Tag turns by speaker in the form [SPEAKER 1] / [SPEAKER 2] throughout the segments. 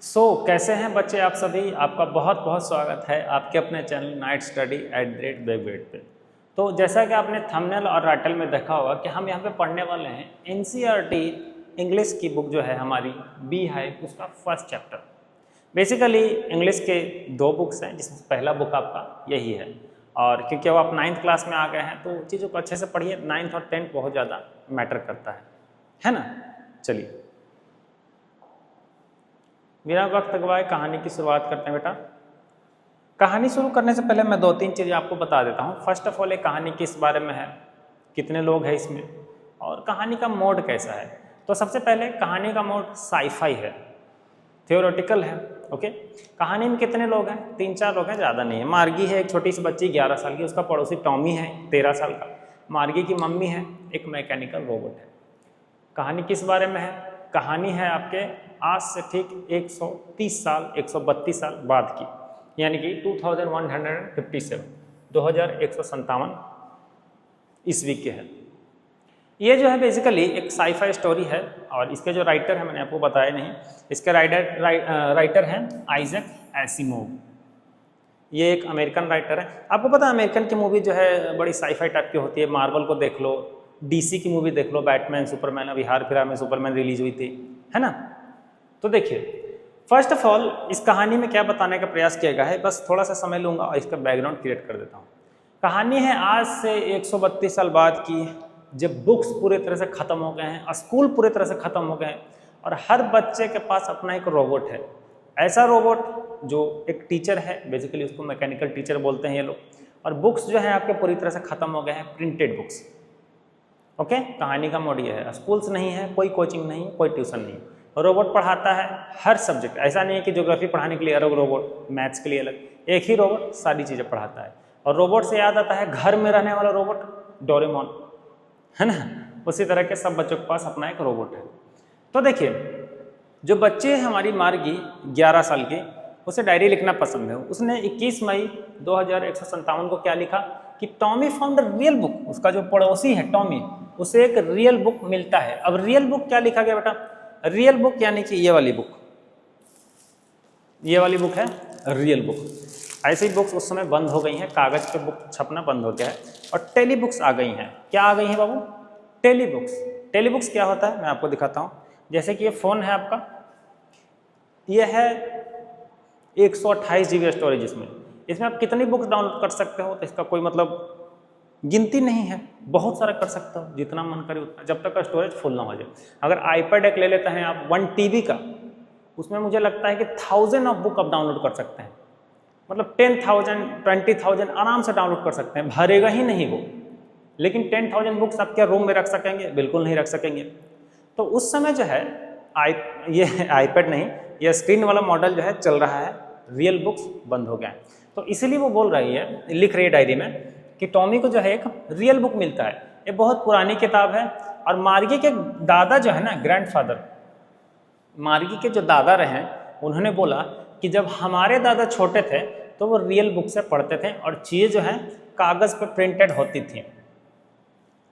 [SPEAKER 1] कैसे हैं बच्चे आप सभी। आपका बहुत बहुत स्वागत है आपके अपने चैनल नाइट स्टडी @BakeBed पे। तो जैसा कि आपने थंबनेल और टाइटल में देखा होगा कि हम यहाँ पे पढ़ने वाले हैं NCERT इंग्लिश की बुक जो है हमारी बी हाइव उसका फर्स्ट चैप्टर। बेसिकली इंग्लिश के दो बुक्स हैं जिसमें पहला बुक आपका यही है, और क्योंकि अब आप 9th क्लास में आ गए हैं तो चीज़ों को अच्छे से पढ़िए। 9th और 10th बहुत ज़्यादा मैटर करता है ना। चलिए बिना वक्त गवाए कहानी की शुरुआत करते हैं बेटा। कहानी शुरू करने से पहले मैं 2-3 चीज़ें आपको बता देता हूँ। फर्स्ट ऑफ ऑल ये कहानी किस बारे में है, कितने लोग हैं इसमें, और कहानी का मोड कैसा है। तो सबसे पहले कहानी का मोड साइफाई है, थियोरेटिकल है। ओके, कहानी में कितने लोग हैं? 3-4 लोग हैं, ज़्यादा नहीं है। मार्गी है, एक छोटी सी बच्ची 11 साल की, उसका पड़ोसी टॉमी है 13 साल का। मार्गी की मम्मी है, एक मैकेनिकल रोबोट है। कहानी किस बारे में है? कहानी है आपके आज से ठीक 130 साल 132 साल बाद की, यानी कि 2157 ईस्वी के है। ये जो है बेसिकली एक साइफाई स्टोरी है, और इसके जो राइटर हैं मैंने आपको बताया नहीं। इसके राइटर हैं आइजैक एसिमोव। ये एक अमेरिकन राइटर है। आपको पता है अमेरिकन की मूवी जो है बड़ी साइफाई टाइप की होती है। मार्वल को देख लो, DC की मूवी देख लो, बैटमैन, सुपरमैन, अभी हाल फिलहाल में सुपरमैन रिलीज हुई थी, है ना। तो देखिए फर्स्ट ऑफ ऑल इस कहानी में क्या बताने का प्रयास किया गया है, बस थोड़ा सा समय लूँगा और इसका बैकग्राउंड क्रिएट कर देता हूँ। कहानी है आज से 132 साल बाद की, जब बुक्स पूरे तरह से ख़त्म हो गए हैं, स्कूल पूरे तरह से ख़त्म हो गए हैं, और हर बच्चे के पास अपना एक रोबोट है। ऐसा रोबोट जो एक टीचर है, बेसिकली उसको मैकेनिकल टीचर बोलते हैं ये लोग। और बुक्स जो है आपके पूरी तरह से ख़त्म हो गए हैं, प्रिंटेड बुक्स। ओके, कहानी का मोड ये है, स्कूल्स नहीं है, कोई कोचिंग नहीं, कोई ट्यूशन नहीं। रोबोट पढ़ाता है हर सब्जेक्ट। ऐसा नहीं है कि ज्योग्राफी पढ़ाने के लिए अलग रोबोट, मैथ्स के लिए अलग, एक ही रोबोट सारी चीज़ें पढ़ाता है। और रोबोट से याद आता है घर में रहने वाला रोबोट डोरेमोन, है ना। उसी तरह के सब बच्चों के पास अपना एक रोबोट है। तो देखिए जो बच्चे हैं, हमारी मार्गी 11 साल की, उसे डायरी लिखना पसंद है। उसने 21 मई 2157 को क्या लिखा कि Tommy found a real book. उसका जो पड़ोसी है टॉमी, उसे एक रियल बुक मिलता है। अब रियल बुक क्या लिखा गया बेटा? रियल बुक यानी कि ये वाली बुक, ये वाली बुक है रियल बुक। ऐसी बुक्स उस समय बंद हो गई हैं, कागज पे बुक छपना बंद हो गया है, और टेली बुक्स आ गई हैं। क्या आ गई हैं बाबू? Tally books. टेली बुक्स क्या होता है मैं आपको दिखाता हूँ। जैसे कि ये फ़ोन है आपका, ये है 128 GB स्टोरेज। इसमें आप कितनी बुक्स डाउनलोड कर सकते हो तो इसका कोई मतलब गिनती नहीं है। बहुत सारा कर सकते हो, जितना मन करे उतना, जब तक का स्टोरेज फुल ना हो जाए। अगर आईपैड एक ले लेते हैं आप 1 TB का, उसमें मुझे लगता है कि 1000 ऑफ बुक आप डाउनलोड कर सकते हैं। मतलब 10,000 20,000 आराम से डाउनलोड कर सकते हैं, भरेगा ही नहीं वो। लेकिन 10,000 बुक्स आप क्या रूम में रख सकेंगे? बिल्कुल नहीं रख सकेंगे। तो उस समय जो है ये आईपैड नहीं, ये स्क्रीन वाला मॉडल जो है चल रहा है, रियल बुक्स बंद हो गया है। तो इसीलिए वो बोल रही है, लिख रही है डायरी में कि टॉमी को जो है एक रियल बुक मिलता है। ये बहुत पुरानी किताब है। और मार्गी के दादा जो है ना, ग्रैंडफादर, मार्गी के जो दादा रहे, उन्होंने बोला कि जब हमारे दादा छोटे थे तो वो रियल बुक से पढ़ते थे, और चीज़ें जो हैं कागज़ पे प्रिंटेड होती थी।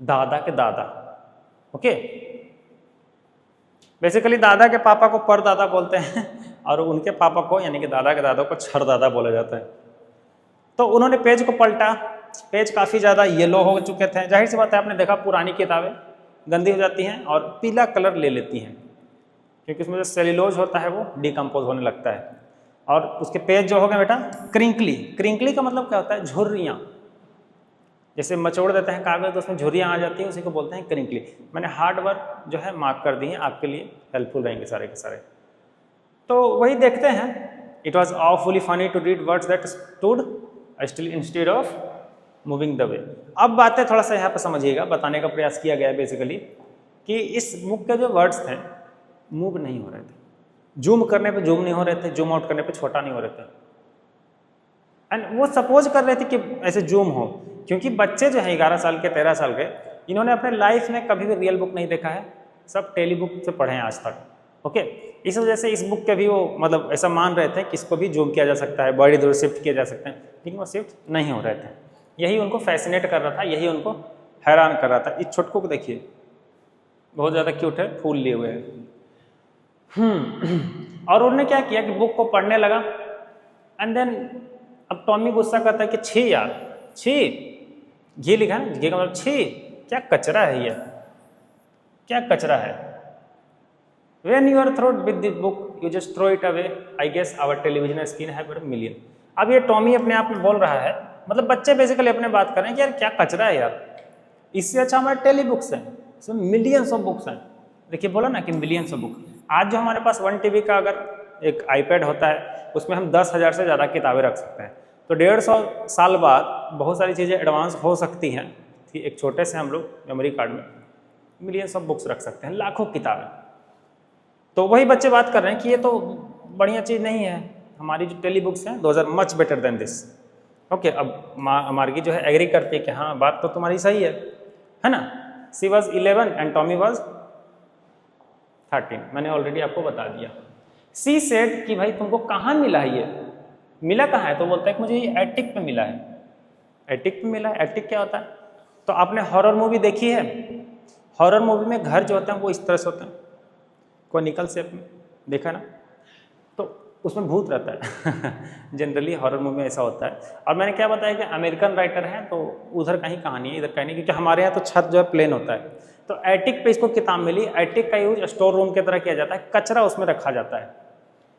[SPEAKER 1] दादा के दादा, ओके। बेसिकली दादा के पापा को परदादा बोलते हैं, और उनके पापा को यानी कि दादा के दादा को छरदादा बोला जाता है। तो उन्होंने पेज को पलटा, पेज काफ़ी ज़्यादा येलो हो चुके थे। जाहिर सी बात है, आपने देखा पुरानी किताबें गंदी हो जाती हैं और पीला कलर ले लेती हैं, क्योंकि उसमें जो सेल्यूलोज होता है वो डिकम्पोज होने लगता है। और उसके पेज जो हो गए बेटा क्रिंकली। क्रिंकली का मतलब क्या होता है? झुर्रियाँ। जैसे मचोड़ देते हैं कागज़ तो उसमें झुर्रियाँ आ जाती हैं, उसी को बोलते हैं क्रिंकली। मैंने हार्ड वर्क जो है मार्क कर दी है, आपके लिए हेल्पफुल रहेंगे सारे के सारे। तो वही देखते हैं। It was awfully funny to read words that stood still instead of moving the way। अब बातें थोड़ा सा यहाँ पर समझिएगा, बताने का प्रयास किया गया है बेसिकली कि इस बुक के जो वर्ड्स थे मूव नहीं हो रहे थे। जूम करने पे जूम नहीं हो रहे थे, जूम आउट करने पे छोटा नहीं हो रहे थे। एंड वो सपोज कर रहे थे कि ऐसे जूम हो, क्योंकि बच्चे जो हैं 11 साल के 13 साल के, इन्होंने अपने लाइफ में कभी भी रियल बुक नहीं देखा है, सब टेली बुक से पढ़े हैं आज तक। ओके, इस वजह से इस बुक के भी वो मतलब ऐसा मान रहे थे कि इसको भी जूम किया जा सकता है, बड़ी दूर शिफ्ट किया जा सकते हैं, लेकिन वो शिफ्ट नहीं हो रहे थे। यही उनको फैसिनेट कर रहा था, यही उनको हैरान कर रहा था। इस छोटको को देखिए, बहुत ज़्यादा क्यूट है, फूल लिए हुए हैं। और उन्होंने क्या किया कि बुक को पढ़ने लगा एंड देन अब टॉमी गुस्सा करता है कि छी यार, छी, घी लिखा है, घी का मतलब छी, क्या कचरा है ये, क्या कचरा है। When you are through with this book, you just throw it away. I guess our television screen have a million. अब ये टॉमी अपने आप में बोल रहा है, मतलब बच्चे बेसिकली अपने बात कर रहे हैं कि यार क्या कचरा है यार, इससे अच्छा हमारे टेली बुक्स हैं, इसमें मिलियंस ऑफ बुक्स हैं। देखिए बोला ना कि मिलियंस ऑफ बुक। आज जो हमारे पास 1 TB का अगर एक आईपैड होता है उसमें हम 10,000 से ज़्यादा किताबें रख सकते हैं। तो 150 साल बाद बहुत सारी चीज़ें एडवांस हो सकती हैं कि एक छोटे से हम लोग मेमोरी कार्ड में मिलियंस ऑफ बुक्स रख सकते हैं, लाखों किताबें। तो वही बच्चे बात कर रहे हैं कि ये तो बढ़िया चीज़ नहीं है, हमारी जो टेली बुक्स हैं those are much better than this. Okay, अब मार्गी जो है एग्री करती है कि हाँ बात तो तुम्हारी सही है ना। सी वॉज 11 एंड टॉमी वॉज 13, मैंने ऑलरेडी आपको बता दिया। सी सेड कि भाई तुमको कहाँ मिला है, ये मिला कहाँ है? तो बोलता है कि मुझे ये एटिक पे मिला है। एटिक पे मिला है, एटिक क्या होता है? तो आपने हॉरर मूवी देखी है? हॉरर मूवी में घर जो होते हैं वो इस तरह से होते हैं, कोनिकल शेप में, देखा ना? तो उसमें भूत रहता है जनरली हॉरर मूवी में ऐसा होता है। और मैंने क्या बताया कि अमेरिकन राइटर हैं तो उधर कहीं कहानी है, इधर कहीं नहीं, क्योंकि हमारे यहाँ तो छत जो है प्लेन होता है। तो एटिक पे इसको किताब मिली। एटिक का यूज स्टोर रूम की तरह किया जाता है, कचरा उसमें रखा जाता है।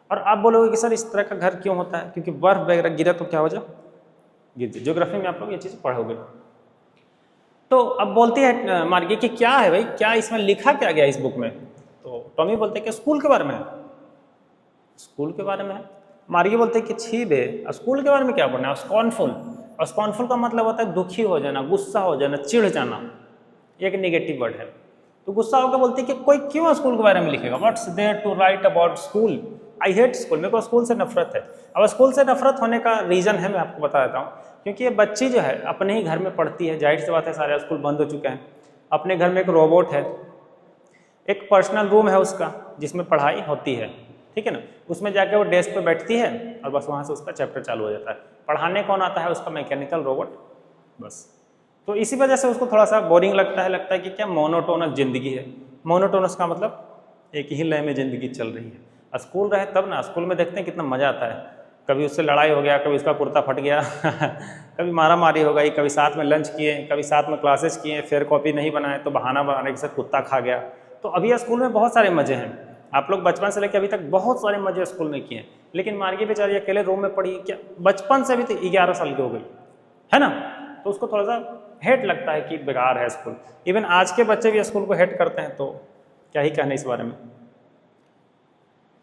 [SPEAKER 1] और आप बोलोगे कि सर इस तरह का घर क्यों होता है? क्योंकि बर्फ वगैरह गिरा तो क्या हो जाए, गिर जाए। ज्योग्राफी में आप लोग ये चीज़ पढ़ोगे। तो अब बोलती है मार्गी कि क्या है भाई, क्या इसमें लिखा क्या गया इस बुक में? तो टॉमी बोलते हैं कि स्कूल के बारे में है। स्कूल के बारे में है? मार्गी बोलते हैं कि छी बे, स्कूल के बारे में क्या पढ़ना है? स्कॉर्नफुल। और स्कॉर्नफुल का मतलब होता है दुखी हो जाना, गुस्सा हो जाना, चिढ़ जाना, एक नेगेटिव वर्ड है। तो गुस्सा होकर बोलती है कि कोई क्यों स्कूल के बारे में लिखेगा? What's there to write about school? I hate school, मेरे को स्कूल से नफरत है। अब स्कूल से नफरत होने का रीज़न है, मैं आपको बता देता हूँ। क्योंकि ये बच्ची जो है अपने ही घर में पढ़ती है, जाहिर सी बात है सारे स्कूल बंद हो चुके हैं। अपने घर में एक रोबोट है, एक पर्सनल रूम है उसका जिसमें पढ़ाई होती है, ठीक है ना। उसमें जाके वो डेस्क पे बैठती है और बस वहाँ से उसका चैप्टर चालू हो जाता है। पढ़ाने कौन आता है? उसका मैकेनिकल रोबोट, बस। तो इसी वजह से उसको थोड़ा सा बोरिंग लगता है कि क्या मोनोटोनस ज़िंदगी है। मोनोटोनस का मतलब एक ही लय में ज़िंदगी चल रही है। स्कूल रहे तब ना, स्कूल में देखते हैं कितना मज़ा आता है। कभी उससे लड़ाई हो गया, कभी उसका कुर्ता फट गया कभी मारा मारी हो गई, कभी साथ में लंच किए, कभी साथ में क्लासेस किए, फिर कॉपी नहीं बनाए तो बहाना बनाने के साथ कुत्ता खा गया। तो अभी स्कूल में बहुत सारे मज़े हैं। आप लोग बचपन से लेकर अभी तक बहुत सारे मज़े स्कूल में किए हैं, लेकिन मार्गी बेचारी अकेले रूम में पढ़ी, क्या बचपन से अभी तो 11 साल की हो गई है ना। तो उसको थोड़ा सा हेट लगता है कि बेकार है स्कूल। इवन आज के बच्चे भी स्कूल को हेट करते हैं, तो क्या ही कहने इस बारे में।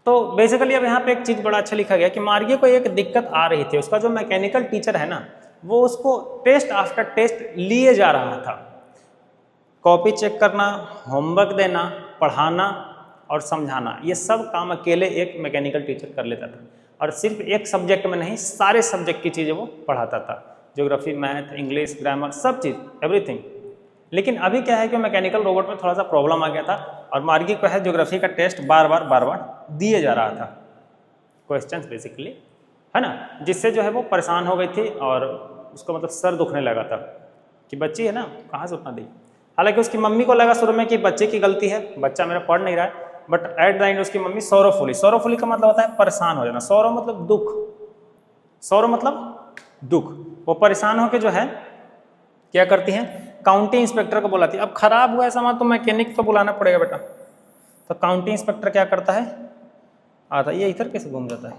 [SPEAKER 1] तो बेसिकली अब यहाँ पे एक चीज़ बड़ा अच्छा लिखा गया कि मार्गी को एक दिक्कत आ रही थी। उसका जो मैकेनिकल टीचर है ना, वो उसको टेस्ट आफ्टर टेस्ट लिए जा रहा था। कॉपी चेक करना, होमवर्क देना, पढ़ाना और समझाना, ये सब काम अकेले एक मैकेनिकल टीचर कर लेता था। और सिर्फ एक सब्जेक्ट में नहीं, सारे सब्जेक्ट की चीज़ें वो पढ़ाता था। ज्योग्राफी, मैथ, इंग्लिश, ग्रामर, सब चीज़, एवरीथिंग। लेकिन अभी क्या है कि मैकेनिकल रोबोट में थोड़ा सा प्रॉब्लम आ गया था और मार्गी को है ज्योग्राफी का टेस्ट बार बार दिए जा रहा था, क्वेश्चंस बेसिकली, है ना। जिससे जो है वो परेशान हो गई थी और उसको मतलब सर दुखने लगा था कि बच्ची है ना, कहाँ से उतना दी। हालांकि उसकी मम्मी को लगा शुरू में कि बच्चे की गलती है, बच्चा मेरा पढ़ नहीं रहा है, बट एट द एंड उसकी मम्मी सौरवफुली, सौरवफुली का मतलब होता है परेशान हो जाना। सौरव मतलब दुख, सौरव मतलब दुख। वो परेशान होकर जो है क्या करती हैं, काउंटी इंस्पेक्टर को बुलाती है। अब खराब हुआ है सामान तो मैकेनिक तो बुलाना पड़ेगा बेटा। तो काउंटी इंस्पेक्टर क्या करता है, आता है, ये इधर कैसे घूम जाता है।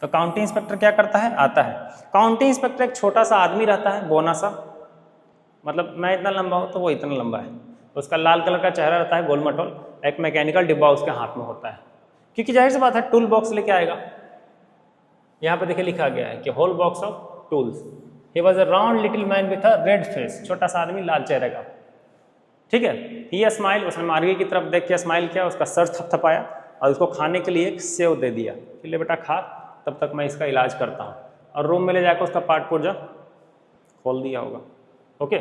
[SPEAKER 1] तो काउंटी इंस्पेक्टर क्या करता है, आता है। काउंटी इंस्पेक्टर एक छोटा सा आदमी रहता है, बोना सा, मतलब मैं इतना लंबा हूँ तो वो इतना लंबा है। उसका लाल कलर का चेहरा रहता है, गोल मटोल, एक मैकेनिकल डिब्बा उसके हाथ में होता है, क्योंकि जाहिर सी बात है टूल बॉक्स लेके आएगा। यहाँ पे देखिए लिखा गया है कि whole box of tools. He was a round little man with a red face, छोटा सा आदमी लाल चेहरे का, ठीक है। ही स्माइल, उसने मार्गी की तरफ देख के स्माइल किया, उसका सर थपथपाया और उसको खाने के लिए एक सेव दे दिया कि ले बेटा खा, तब तक मैं इसका इलाज करता हूँ। और रूम में ले जाकर उसका पार्ट पुर्जा खोल दिया होगा। ओके,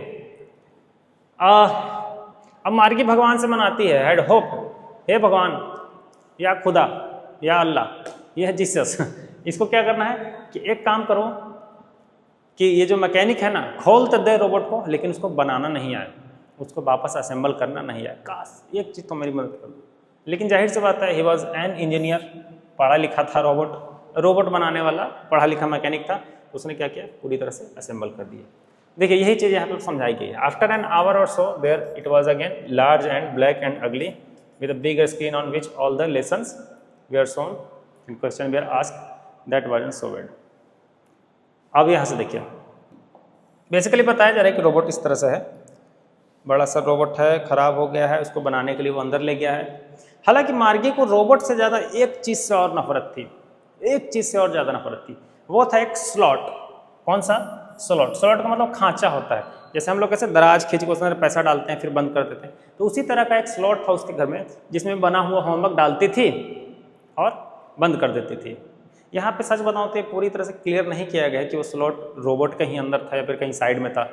[SPEAKER 1] अब मार्गी भगवान से मनाती है, हेड होप, हे भगवान या खुदा या अल्लाह, ये है जीसस इसको क्या करना है कि एक काम करो कि ये जो मैकेनिक है ना, खोल तो दे रोबोट को, लेकिन उसको बनाना नहीं आए, उसको वापस असेंबल करना नहीं आए। काश एक चीज़ तो मेरी मदद करो। लेकिन जाहिर सी बात है ही वॉज एन इंजीनियर, पढ़ा लिखा था रोबोट बनाने वाला पढ़ा लिखा मैकेनिक था, उसने क्या किया, पूरी तरह से असेंबल कर दिया। देखिए यही चीज़ यहाँ पे समझाई गई है। आफ्टर एन आवर और so there it was again large and black and ugly with a big screen on which all the lessons we are shown in question we are asked that wasn't so bad. अब यहाँ से देखिए basically बताया जा रहा है कि robot इस तरह से है, बड़ा सा रोबोट है, खराब हो गया है, उसको बनाने के लिए वो अंदर ले गया है। हालांकि मार्गी को रोबोट से ज़्यादा एक चीज़ से और नफरत थी, एक चीज़ से और ज़्यादा नफरत थी, वो था एक स्लॉट। कौन सा? स्लॉट। स्लॉट का मतलब खांचा होता है, जैसे हम लोग कैसे दराज खींच के उसके अंदर पैसा डालते हैं फिर बंद कर देते हैं, तो उसी तरह का एक स्लॉट था उसके घर में जिसमें बना हुआ होमवर्क डालती थी और बंद कर देती थी। यहाँ पे सच बताऊँ तो पूरी तरह से क्लियर नहीं किया गया है कि वो स्लॉट रोबोट कहीं अंदर था या फिर कहीं साइड में था,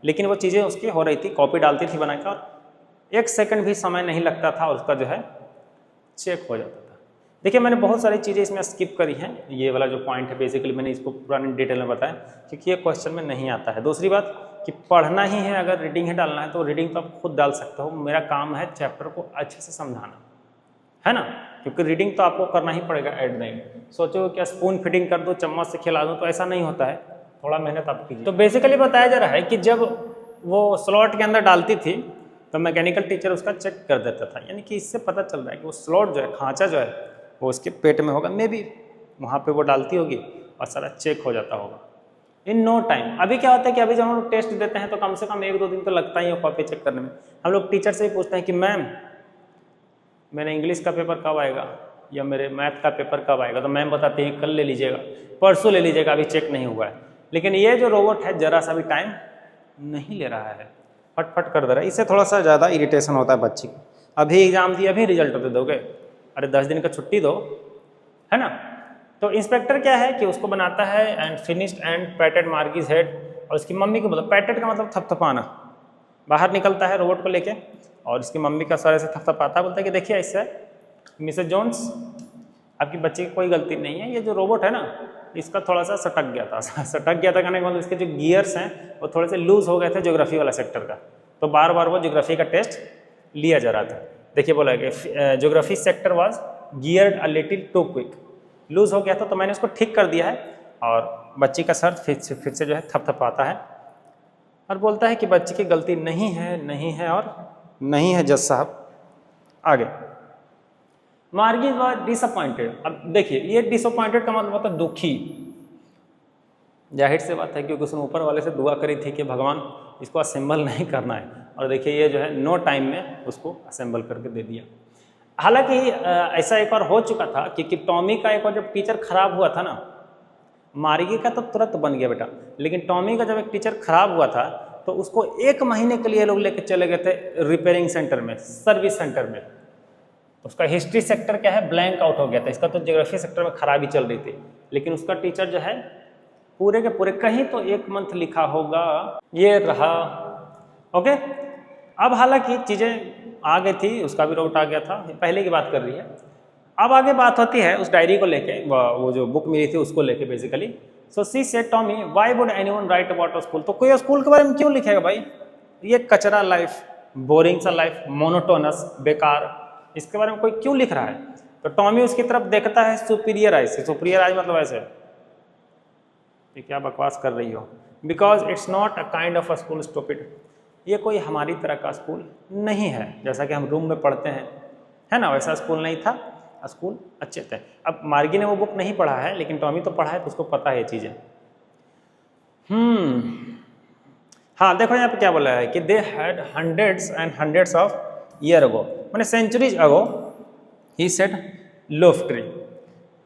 [SPEAKER 1] लेकिन वो चीज़ें उसकी हो रही थी, कॉपी डालती थी बनाकर और 1 सेकंड भी समय नहीं लगता था और उसका जो है चेक हो जाता था। देखिए मैंने बहुत सारी चीज़ें इसमें स्किप करी हैं, ये वाला जो पॉइंट है बेसिकली मैंने इसको पुरानी डिटेल में बताया क्योंकि ये क्वेश्चन में नहीं आता है। दूसरी बात कि पढ़ना ही है, अगर रीडिंग ही डालना है तो रीडिंग तो आप खुद डाल सकते हो, मेरा काम है चैप्टर को अच्छे से समझाना, है ना, क्योंकि रीडिंग तो आपको करना ही पड़ेगा एट द एंड। सोचो क्या स्पून फीडिंग कर दो, चम्मच से खिला दो, तो ऐसा नहीं होता है, थोड़ा मेहनत आप कीजिए। तो बेसिकली बताया जा रहा है कि जब वो स्लॉट के अंदर डालती थी तो मैकेनिकल टीचर उसका चेक कर देता था, यानी कि इससे पता चल रहा है कि वो स्लॉट जो है, खांचा जो है वो उसके पेट में होगा, मे बी वहाँ पे वो डालती होगी और सारा चेक हो जाता होगा इन नो टाइम। अभी क्या होता है कि अभी जब हम लोग टेस्ट देते हैं तो कम से कम 1-2 दिन तो लगता ही है कॉपी चेक करने में। हम लोग टीचर से ही पूछते हैं कि मैम मेरे इंग्लिश का पेपर कब आएगा या मेरे मैथ का पेपर कब आएगा, तो मैम बताते हैं कल ले लीजिएगा, परसों ले लीजिएगा, अभी चेक नहीं हुआ है। लेकिन ये जो रोबोट है जरा सा भी टाइम नहीं ले रहा है, फटफट कर दे रहा है। इससे थोड़ा सा ज़्यादा इरिटेशन होता है बच्चे को, अभी एग्जाम दिए अभी रिजल्ट दे दोगे, अरे 10 दिन का छुट्टी दो, है ना। तो इंस्पेक्टर क्या है कि उसको बनाता है and finished and patted Margie's head, और उसकी मम्मी को मतलब पैटेड का मतलब थपथपाना, बाहर निकलता है रोबोट को लेके और इसकी मम्मी का सारे से थपथपाता है, बोलता है कि देखिए इससे मिसेस जोन्स आपकी बच्ची की कोई गलती नहीं है, ये जो रोबोट है ना इसका थोड़ा सा सटक गया था सटक गया था कहने का मतलब इसके जो गियर्स हैं वो थोड़े से लूज हो गए थे ज्योग्राफी वाला सेक्टर का, तो बार बार वो ज्योग्राफी का टेस्ट लिया जा रहा था। देखिए बोला कि geography sector was geared a little too quick, loose हो गया था तो मैंने उसको ठीक कर दिया है। और बच्ची का सर फिर से जो है थपथपाता है और बोलता है कि बच्ची की गलती नहीं है और नहीं है जज साहब। आगे मार्गी वॉज डिसअपॉइंटेड। अब देखिए ये डिसअपॉइंटेड का मतलब होता है दुखी, जाहिर से बात है क्योंकि उसने ऊपर वाले से दुआ करी थी कि भगवान इसको असेंबल नहीं करना है, और देखिए ये जो है नो टाइम में उसको असेंबल करके दे दिया। हालांकि ऐसा एक बार हो चुका था कि टॉमी का एक बार जब टीचर खराब हुआ था ना, मार्गी का तो तुरंत बन गया बेटा, लेकिन टॉमी का जब एक टीचर खराब हुआ था तो उसको 1 महीने के लिए लोग लेके चले गए थे रिपेयरिंग सेंटर में, सर्विस सेंटर में। उसका हिस्ट्री सेक्टर क्या है ब्लैंक आउट हो गया था, इसका तो ज्योग्राफी सेक्टर में खराबी चल रही थी, लेकिन उसका टीचर जो है पूरे के पूरे कहीं तो 1 मंथ लिखा होगा, ये रहा। ओके, अब हालांकि चीज़ें आ गई थी, उसका भी रोट आ गया था, पहले की बात कर रही है। अब आगे बात होती है उस डायरी को लेके, वो जो बुक मिली थी उसको लेके basically. So she said Tommy why would anyone right about a school, तो कोई स्कूल के बारे में क्यों लिखेगा भाई, ये कचरा लाइफ, बोरिंग सा लाइफ, मोनोटोनस, बेकार, इसके बारे में कोई क्यों लिख रहा है। तो टॉमी उसकी तरफ देखता है सुपीरियर आई से, सुपीरियर आई मतलब ऐसे ये क्या बकवास कर रही हो, because it's not a kind of a school stupid, ये कोई हमारी तरह का स्कूल नहीं है, जैसा कि हम रूम में पढ़ते हैं, है ना, वैसा स्कूल नहीं था, स्कूल अच्छे थे। अब मार्गी ने वो बुक नहीं पढ़ा है लेकिन टॉमी तो पढ़ा है तो उसको पता है ये चीज़ें। हाँ देखो यहाँ पे क्या बोला है कि they had hundreds and hundreds of year ago, मैंने सेंचुरीज अगो, ही सेड लोफ्ट्री,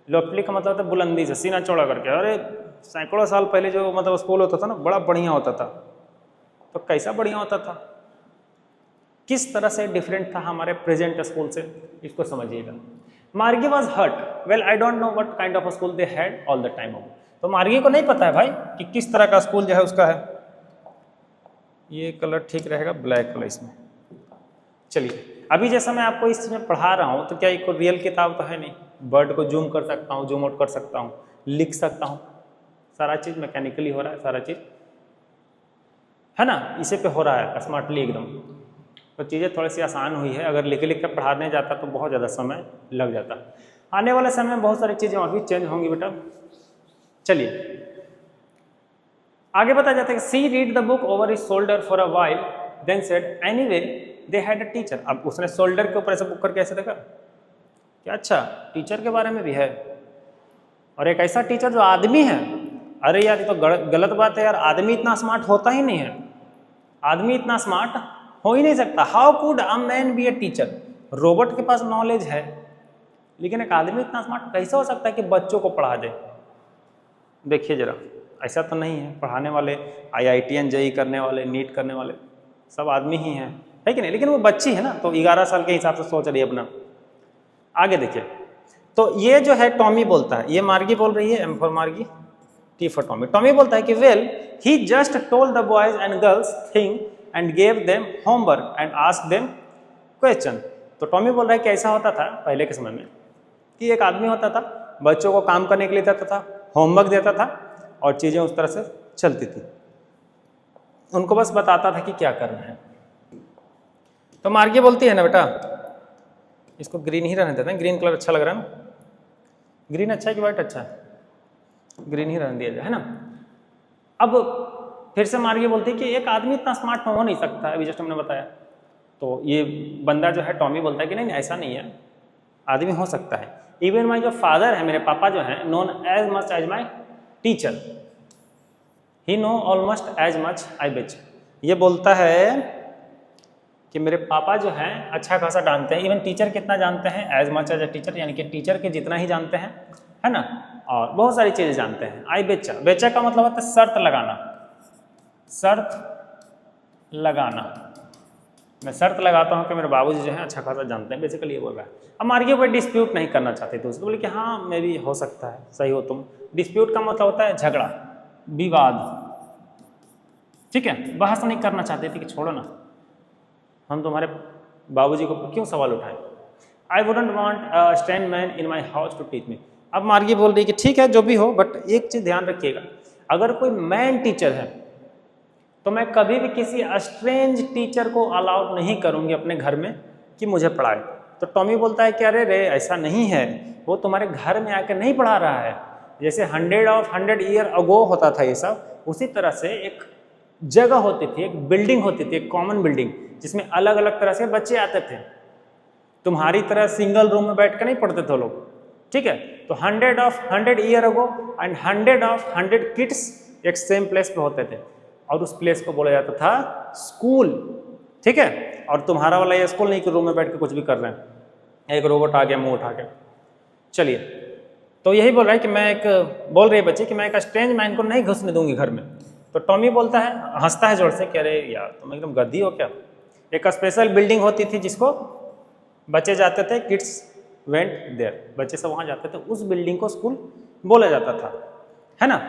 [SPEAKER 1] लोफ्ट्री का मतलब था बुलंदी से, सीना चौड़ा करके। अरे सैकड़ों साल पहले जो मतलब स्कूल होता था ना बड़ा बढ़िया होता था, तो कैसा बढ़िया होता था, किस तरह से डिफरेंट था हमारे प्रेजेंट स्कूल से, इसको समझिएगा। Margie was hurt, well I don't know what kind of school they had all the time. तो मार्गी को नहीं पता है भाई कि किस तरह का स्कूल जो है उसका है। ये कलर ठीक रहेगा, ब्लैक कलर इसमें। चलिए अभी जैसा मैं आपको इस चीज़ में पढ़ा रहा हूँ तो क्या एक रियल किताब तो है नहीं, वर्ड को जूम कर सकता हूँ, जूम आउट कर सकता हूँ, लिख सकता हूँ, सारा चीज़ मैकेनिकली हो रहा है, सारा चीज़ है ना, इसे पे हो रहा है स्मार्टली एकदम। तो चीज़ें थोड़ी सी आसान हुई है, अगर लिख लिख कर पढ़ाने जाता तो बहुत ज़्यादा समय लग जाता। आने वाले समय में बहुत सारी चीज़ें और भी चेंज होंगी बेटा। चलिए आगे बताया जाता है कि she read the book over his shoulder for a while then said anyway they had a teacher. अब उसने शोल्डर के ऊपर ऐसे बुक करके ऐसे देखा क्या, अच्छा टीचर के बारे में भी है, और एक ऐसा टीचर जो आदमी है। अरे यार ये तो गलत बात है यार, आदमी इतना स्मार्ट होता ही नहीं है, आदमी इतना स्मार्ट हो ही नहीं सकता। How could a man B a teacher. Robot के पास नॉलेज है लेकिन एक आदमी इतना स्मार्ट कैसे हो सकता है कि बच्चों को पढ़ा दे। देखिए जरा, ऐसा तो नहीं है, पढ़ाने वाले IITN JEE करने वाले, नीट करने वाले सब आदमी ही हैं, है कि नहीं, लेकिन वो बच्ची है ना, तो 11 साल के हिसाब से सोच रही है अपना। आगे देखिए, तो ये जो है टॉमी बोलता है, ये मार्गी बोल रही है, M फॉर मार्गी, T फॉर टॉमी। टॉमी बोलता है कि well he just told the boys and girls thing and gave them homework and asked them question. तो टॉमी बोल रहा है कि ऐसा होता था पहले के समय में कि एक आदमी होता था, बच्चों को काम करने के लिए देता था, होमवर्क देता था और चीज़ें उस तरह से चलती थी, उनको बस बताता था कि क्या करना है। तो मार्गी बोलती है ना बेटा, इसको ग्रीन ही रहने देते हैं, ग्रीन कलर अच्छा लग रहा है ना, ग्रीन अच्छा है कि वाइट अच्छा है, ग्रीन ही रहने दिया जाए, है ना। अब फिर से मार्गी बोलती है कि एक आदमी इतना स्मार्ट हो नहीं सकता, अभी जस्ट हमने बताया। तो ये बंदा जो है टॉमी बोलता है कि नहीं ऐसा नहीं है, आदमी हो सकता है। इवन माई जो फादर है, मेरे पापा जो हैं, known as much as my teacher, he know almost as much I बेच। ये बोलता है कि मेरे पापा जो हैं अच्छा खासा जानते हैं, इवन टीचर कितना जानते हैं, as much as a teacher, यानी कि टीचर के जितना ही जानते हैं, है ना, और बहुत सारी चीज़ें जानते हैं। आई बेचा, बेचा का मतलब होता है शर्त लगाना, शर्त लगाना। मैं शर्त लगाता हूँ कि मेरे बाबूजी जो हैं अच्छा खासा जानते हैं, बेसिकली ये बोल रहा है। अब मार्गी पर डिस्प्यूट नहीं करना चाहते थे, उसको बोले कि हाँ मैं भी हो सकता है, सही हो तुम। डिस्प्यूट का मतलब होता है झगड़ा, विवाद, ठीक है, बहस नहीं करना चाहते थे कि छोड़ो ना, हम तुम्हारे बाबूजी को क्यों सवाल उठाएं। I wouldn't want a strange man in my house to teach me. अब मार्गी बोल रही कि ठीक है जो भी हो, बट एक चीज़ ध्यान रखिएगा, अगर कोई मैन टीचर है तो मैं कभी भी किसी स्ट्रेंज टीचर को अलाउ नहीं करूंगी अपने घर में कि मुझे पढ़ाए। तो टॉमी बोलता है कि अरे रे ऐसा नहीं है, वो तुम्हारे घर में आकर नहीं पढ़ा रहा है। जैसे 100 ईयर अगो होता था ये सब, उसी तरह से एक जगह होती थी, एक बिल्डिंग होती थी, एक कॉमन बिल्डिंग, जिसमें अलग अलग तरह से बच्चे आते थे। तुम्हारी तरह सिंगल रूम में बैठ कर नहीं पढ़ते थे लोग, ठीक है। तो 100 ईयर अगो एंड 100 किड्स एक सेम प्लेस पे होते थे, और उस प्लेस को बोला जाता था स्कूल, ठीक है। और तुम्हारा वाला ये स्कूल नहीं कि रूम में बैठ के कुछ भी कर रहे हैं, एक रोबोट आ गया मुंह उठा के। चलिए, तो यही बोल रहा है कि मैं एक, बोल रही है बच्ची कि मैं एक स्ट्रेंज मैन को नहीं घुसने दूंगी घर में। तो टॉमी बोलता है, हंसता है जोर से कि अरे यार तुम एकदम गद्दी हो क्या। एक स्पेशल बिल्डिंग होती थी जिसको बच्चे जाते थे, किड्स वेंट देयर, बच्चे सब वहाँ जाते थे, उस बिल्डिंग को स्कूल बोला जाता था, है ना।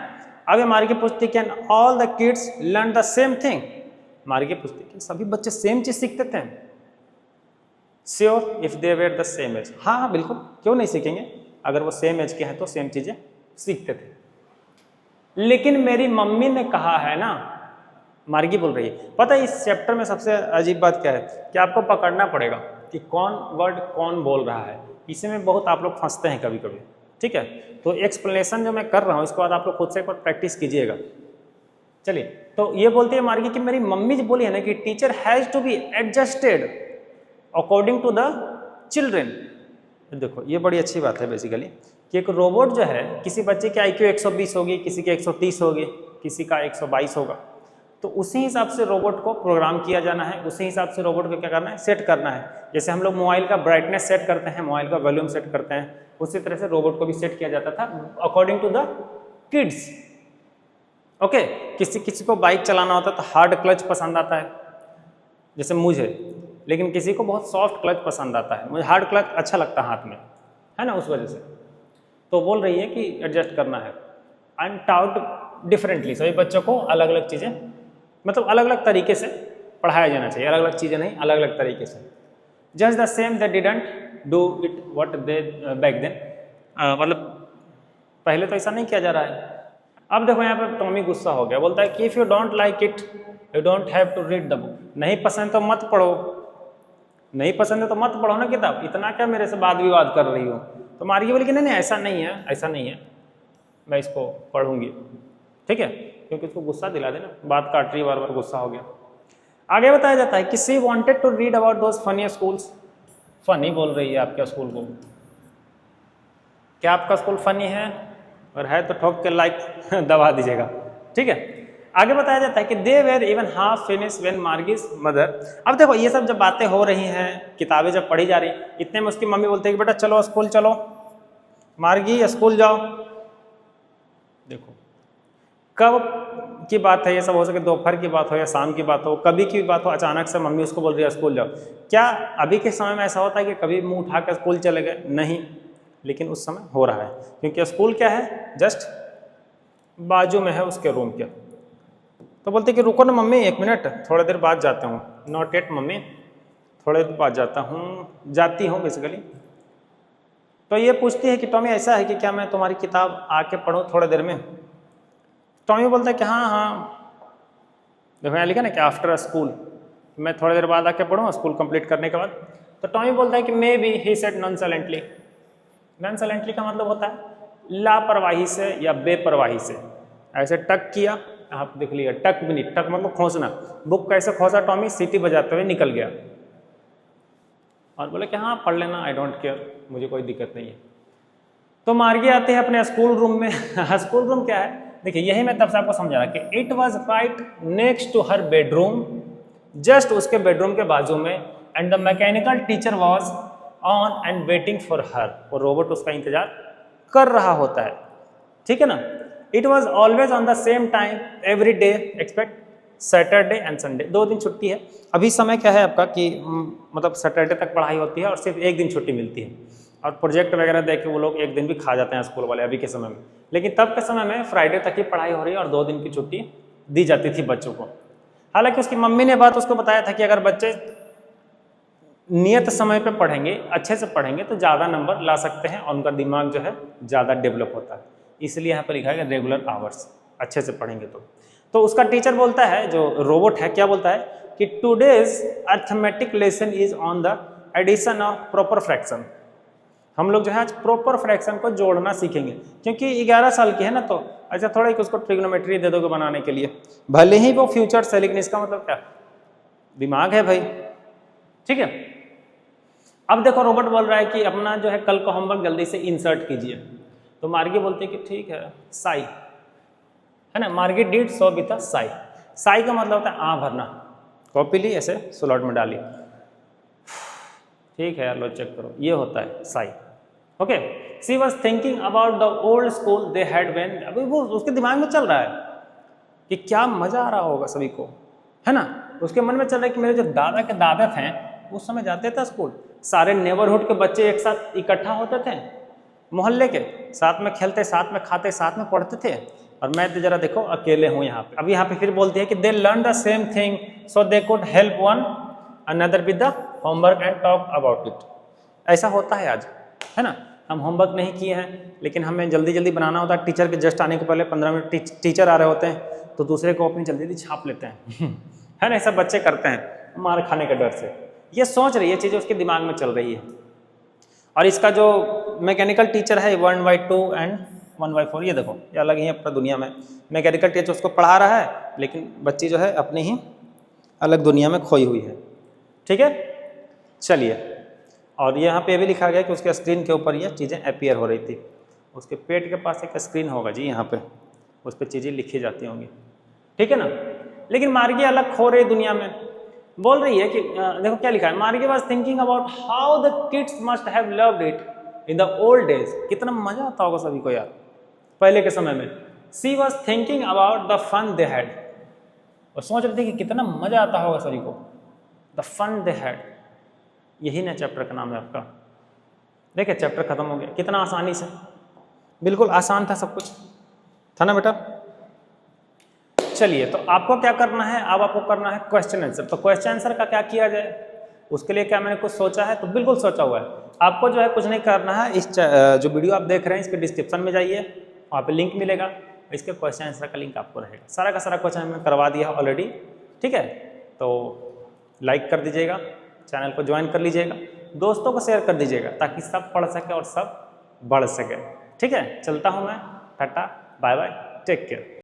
[SPEAKER 1] अब ये मार्गी पूछती can all the kids learn the same thing. Margie पूछती कि सभी बच्चे सेम चीज सीखते थे। Sure if they were the same age. हाँ हाँ बिल्कुल, क्यों नहीं सीखेंगे, अगर वो सेम एज के हैं तो सेम चीजें सीखते थे। लेकिन मेरी मम्मी ने कहा है ना, मार्गी बोल रही है। पता है इस चैप्टर में सबसे अजीब बात क्या है कि आपको पकड़ना पड़ेगा कि कौन वर्ड कौन बोल रहा है। इसमें बहुत आप लोग फंसते हैं कभी कभी, ठीक है। तो एक्सप्लेनेशन जो मैं कर रहा हूँ इसके बाद आप लोग खुद से एक बार प्रैक्टिस कीजिएगा। चलिए, तो ये बोलती है मार्गी कि मेरी मम्मी जो बोली है ना कि teacher has to be adjusted according to the children. देखो ये बड़ी अच्छी बात है बेसिकली कि एक रोबोट जो है, किसी बच्चे की IQ 120 होगी, किसी की 130 होगी, किसी का 122 होगा, तो उसी हिसाब से रोबोट को प्रोग्राम किया जाना है, उसी हिसाब से रोबोट को क्या करना है, सेट करना है। जैसे हम लोग मोबाइल का ब्राइटनेस सेट करते हैं, मोबाइल का वॉल्यूम सेट करते हैं, उसी तरह से रोबोट को भी सेट किया जाता था according to the kids. Okay, किसी को बाइक चलाना होता है तो हार्ड क्लच पसंद आता है, जैसे मुझे, लेकिन किसी को बहुत सॉफ्ट क्लच पसंद आता है, मुझे हार्ड क्लच अच्छा लगता है हाथ में, है ना, उस वजह से। तो बोल रही है कि एडजस्ट करना है। एंड टाउट डिफरेंटली, सभी बच्चों को अलग अलग चीज़ें, मतलब अलग अलग तरीके से पढ़ाया जाना चाहिए, अलग अलग चीज़ें नहीं, अलग अलग तरीके से। Just the same they didn't do it what they back then, मतलब पहले तो ऐसा नहीं किया जा रहा है। अब देखो यहाँ पर टॉमी गुस्सा हो गया, बोलता है कि if you don't like it you don't have to read the book. नहीं पसंद तो मत पढ़ो, नहीं पसंद है तो मत पढ़ो ना किताब, इतना क्या मेरे से वाद विवाद कर रही हो। तो मार्गी बोली कि नहीं नहीं ऐसा नहीं है, ऐसा नहीं है, मैं इसको पढ़ूंगी, ठीक है, क्योंकि उसको गुस्सा दिला देना, बात काट रही बार बार, गुस्सा हो गया। आगे बताया जाता है कि she wanted to read about those funny schools. Funny बोल रही है आपके स्कूल को, क्या आपका स्कूल फनी है? और है तो ठोक के लाइक दबा दीजिएगा, ठीक है। आगे बताया जाता है कि they were even half finish when Margie's mother. अब देखो ये सब जब बातें हो रही हैं, किताबें जब पढ़ी जा रही, इतने में उसकी मम्मी बोलती है कि बेटा चलो स्कूल चलो, मार्गी स्कूल जाओ। देखो कब की बात है ये सब, हो सके दोपहर की बात हो या शाम की बात हो, कभी की बात हो, अचानक से मम्मी उसको बोल रही है स्कूल जाओ। क्या अभी के समय में ऐसा होता है कि कभी मुंह उठा कर स्कूल चले गए? नहीं, लेकिन उस समय हो रहा है, क्योंकि स्कूल क्या है, जस्ट बाजू में है उसके रूम के। तो बोलते कि रुको ना मम्मी 1 मिनट, थोड़ी देर बाद जाता हूँ। नॉट येट मम्मी, थोड़ी देर बाद जाता हूँ, जाती हूँ बेसिकली। तो ये पूछती है कि टॉमी ऐसा है कि क्या मैं तुम्हारी किताब आके पढ़ूँ थोड़ी देर में? टॉमी बोलता है कि हाँ हाँ, देखो यहाँ लिखा ना कि आफ्टर स्कूल, मैं थोड़ी देर बाद आके पढ़ूँ स्कूल कंप्लीट करने के बाद। तो टॉमी बोलता है कि मे बी, ही सेड नॉनसाइलेंटली। नॉनसाइलेंटली का मतलब होता है लापरवाही से या बेपरवाही से। ऐसे टक किया, आप देख लिया, टक भी नहीं, टक मतलब खोसना। बुक कैसे खोसा टॉमी? सीटी बजाते हुए निकल गया और बोले कि हाँ पढ़ लेना, आई डोंट केयर, मुझे कोई दिक्कत नहीं है। तो मार्गी आते हैं अपने स्कूल रूम में। स्कूल रूम क्या है? देखिए यही मैं तब से आपको समझा रहा कि it was right next to her bedroom, just उसके बेडरूम के बाजू में, and the mechanical teacher was on and waiting for her, और रोबोट उसका इंतजार कर रहा होता है, ठीक है ना। It was always on the same time every day expect Saturday and Sunday. 2 दिन छुट्टी है। अभी समय क्या है आपका कि मतलब सैटरडे तक पढ़ाई होती है और सिर्फ 1 दिन छुट्टी मिलती है, और प्रोजेक्ट वगैरह देख के वो लोग 1 दिन भी खा जाते हैं स्कूल वाले अभी के समय में। लेकिन तब के समय में फ्राइडे तक ही पढ़ाई हो रही है और 2 दिन की छुट्टी दी जाती थी बच्चों को। हालांकि उसकी मम्मी ने बात उसको बताया था कि अगर बच्चे नियत समय पे पढ़ेंगे, अच्छे से पढ़ेंगे, तो ज़्यादा नंबर ला सकते हैं और उनका दिमाग जो है ज़्यादा डेवलप होता है। इसलिए यहाँ पर लिखा है रेगुलर आवर्स, अच्छे से पढ़ेंगे तो उसका टीचर बोलता है, जो रोबोट है, क्या बोलता है कि today's arithmetic lesson is on the addition of proper fraction. हम लोग जो है आज प्रॉपर फ्रैक्शन को जोड़ना सीखेंगे, क्योंकि 11 साल की है ना, तो अच्छा थोड़ा एक उसको ट्रिग्नोमेट्री दे दोगे बनाने के लिए, भले ही वो फ्यूचर से, लेकिन इसका मतलब क्या, दिमाग है भाई, ठीक है। अब देखो रोबोट बोल रहा है कि अपना जो है कल का होमवर्क जल्दी से इंसर्ट कीजिए। तो मार्गी बोलते हैं कि ठीक है साई, है ना, मार्गी did so with a Sai. Sai का मतलब होता है आ भरना। कॉपी ली, ऐसे स्लॉट में डाली, ठीक है लो चेक करो, ये होता है साई। Okay, she was thinking about the old school they had when. अभी वो उसके दिमाग में चल रहा है कि क्या मजा आ रहा होगा सभी को, है ना। उसके मन में चल रहा है कि मेरे जो दादा के दादा थे उस समय जाते थे स्कूल, सारे नेबरहुड के बच्चे एक साथ इकट्ठा होते थे, मोहल्ले के, साथ में खेलते, साथ में खाते, साथ में पढ़ते थे, और मैं तो जरा देखो अकेले हूँ यहाँ पे। अब यहाँ पे फिर बोलती है कि they learn the same thing so they could help one another with the homework and talk about it. ऐसा होता है आज, है ना, हम होमवर्क नहीं किए हैं लेकिन हमें जल्दी जल्दी बनाना होता है। टीचर के जस्ट आने के पहले 15 मिनट टीचर आ रहे होते हैं तो दूसरे को अपनी जल्दी जल्दी छाप लेते हैं। है ना, ऐसा बच्चे करते हैं मार खाने के डर से। ये सोच रही है चीज़ें उसके दिमाग में चल रही है। और इसका जो मैकेनिकल टीचर है 1/2 एंड 1/4, ये देखो ये अलग ही अपना दुनिया में। मैकेनिकल टीचर उसको पढ़ा रहा है लेकिन बच्ची जो है अपनी ही अलग दुनिया में खोई हुई है, ठीक है। चलिए, और यहाँ पे भी लिखा गया कि उसके स्क्रीन के ऊपर ये चीज़ें अपीयर हो रही थी। उसके पेट के पास एक स्क्रीन होगा जी, यहाँ पे उस पर चीज़ें लिखी जाती होंगी, ठीक है ना। लेकिन मार्गी अलग खो रही दुनिया में, बोल रही है कि देखो क्या लिखा है, मार्गी was thinking about how the kids must have loved it in the old days. कितना मजा आता होगा सभी को यार पहले के समय में। She was thinking about the fun they had, और सोच रही थी कि कितना मजा आता होगा सभी को, द फन दे हैड। यही ना चैप्टर का नाम है आपका। देखिए चैप्टर खत्म हो गया कितना आसानी से, बिल्कुल आसान था, सब कुछ था ना बेटा। चलिए, तो आपको क्या करना है, अब आपको करना है क्वेश्चन आंसर। तो क्वेश्चन आंसर का क्या किया जाए, उसके लिए क्या मैंने कुछ सोचा है, तो बिल्कुल सोचा हुआ है। आपको जो है कुछ नहीं करना है, इस जो वीडियो आप देख रहे हैं इसके डिस्क्रिप्शन में जाइए, वहाँ पे लिंक मिलेगा, इसके क्वेश्चन आंसर का लिंक आपको रहेगा। सारा का सारा क्वेश्चन मैंने करवा दिया ऑलरेडी, ठीक है। तो लाइक कर दीजिएगा, चैनल को ज्वाइन कर लीजिएगा, दोस्तों को शेयर कर दीजिएगा ताकि सब पढ़ सके और सब बढ़ सके। ठीक है, चलता हूँ मैं, tata bye bye, take care.